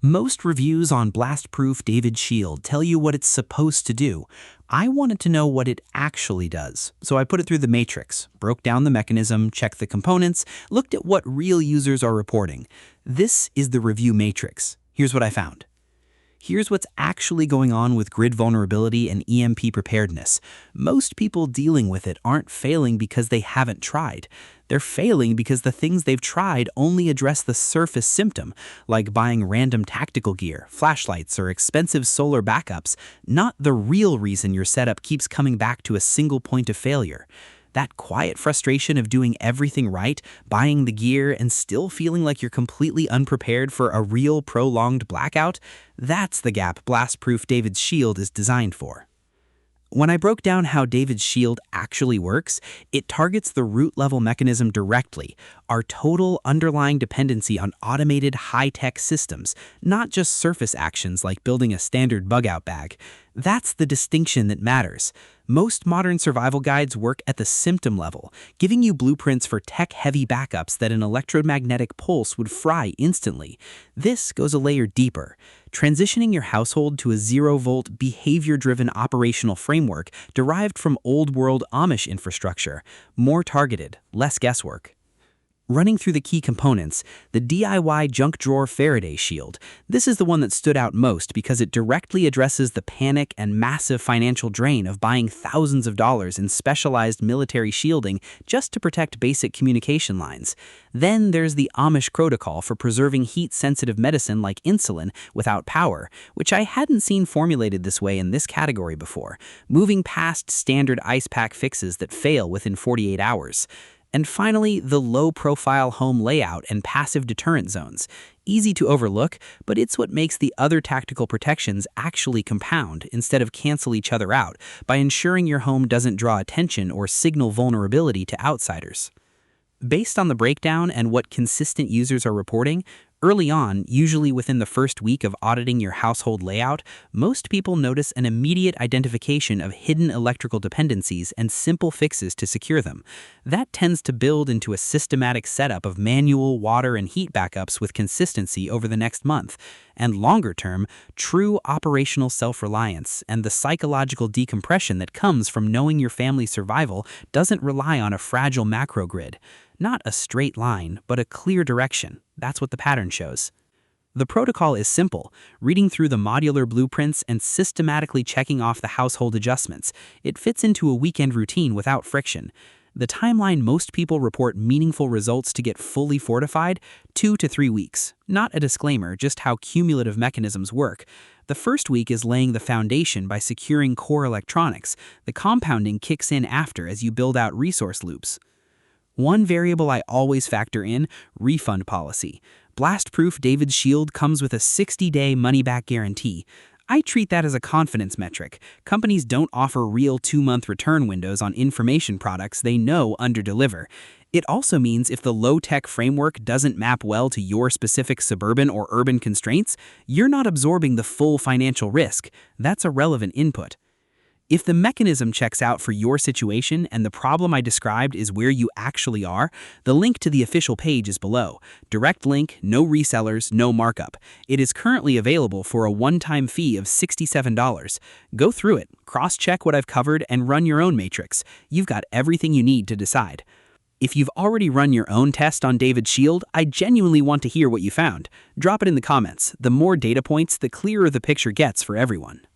Most reviews on BlastProof David Shield tell you what it's supposed to do. I wanted to know what it actually does, so I put it through the matrix, broke down the mechanism, checked the components, looked at what real users are reporting. This is the review matrix. Here's what I found. Here's what's actually going on with grid vulnerability and EMP preparedness. Most people dealing with it aren't failing because they haven't tried. They're failing because the things they've tried only address the surface symptom, like buying random tactical gear, flashlights, or expensive solar backups, not the real reason your setup keeps coming back to a single point of failure. That quiet frustration of doing everything right, buying the gear, and still feeling like you're completely unprepared for a real prolonged blackout, that's the gap BlastProof David's Shield is designed for. When I broke down how David's Shield actually works, it targets the root-level mechanism directly, our total underlying dependency on automated high-tech systems, not just surface actions like building a standard bug-out bag. That's the distinction that matters. Most modern survival guides work at the symptom level, giving you blueprints for tech-heavy backups that an electromagnetic pulse would fry instantly. This goes a layer deeper, transitioning your household to a zero-volt, behavior-driven operational framework derived from old-world Amish infrastructure, more targeted, less guesswork. Running through the key components, the DIY junk drawer Faraday Shield. This is the one that stood out most because it directly addresses the panic and massive financial drain of buying thousands of dollars in specialized military shielding just to protect basic communication lines. Then there's the Amish protocol for preserving heat-sensitive medicine like insulin without power, which I hadn't seen formulated this way in this category before, moving past standard ice pack fixes that fail within 48 hours. And finally, the low-profile home layout and passive deterrent zones. Easy to overlook, but it's what makes the other tactical protections actually compound instead of cancel each other out by ensuring your home doesn't draw attention or signal vulnerability to outsiders. Based on the breakdown and what consistent users are reporting, early on, usually within the first week of auditing your household layout, most people notice an immediate identification of hidden electrical dependencies and simple fixes to secure them. That tends to build into a systematic setup of manual water and heat backups with consistency over the next month. And longer term, true operational self-reliance and the psychological decompression that comes from knowing your family's survival doesn't rely on a fragile macro grid. Not a straight line, but a clear direction. That's what the pattern shows. The protocol is simple, reading through the modular blueprints and systematically checking off the household adjustments. It fits into a weekend routine without friction. The timeline most people report meaningful results to get fully fortified, 2 to 3 weeks. Not a disclaimer, just how cumulative mechanisms work. The first week is laying the foundation by securing core electronics. The compounding kicks in after as you build out resource loops. One variable I always factor in, refund policy. BlastProof David's Shield comes with a 60-day money-back guarantee. I treat that as a confidence metric. Companies don't offer real 2-month return windows on information products they know underdeliver. It also means if the low-tech framework doesn't map well to your specific suburban or urban constraints, you're not absorbing the full financial risk. That's a relevant input. If the mechanism checks out for your situation and the problem I described is where you actually are, the link to the official page is below. Direct link, no resellers, no markup. It is currently available for a one-time fee of $67. Go through it, cross-check what I've covered, and run your own matrix. You've got everything you need to decide. If you've already run your own test on David's Shield, I genuinely want to hear what you found. Drop it in the comments. The more data points, the clearer the picture gets for everyone.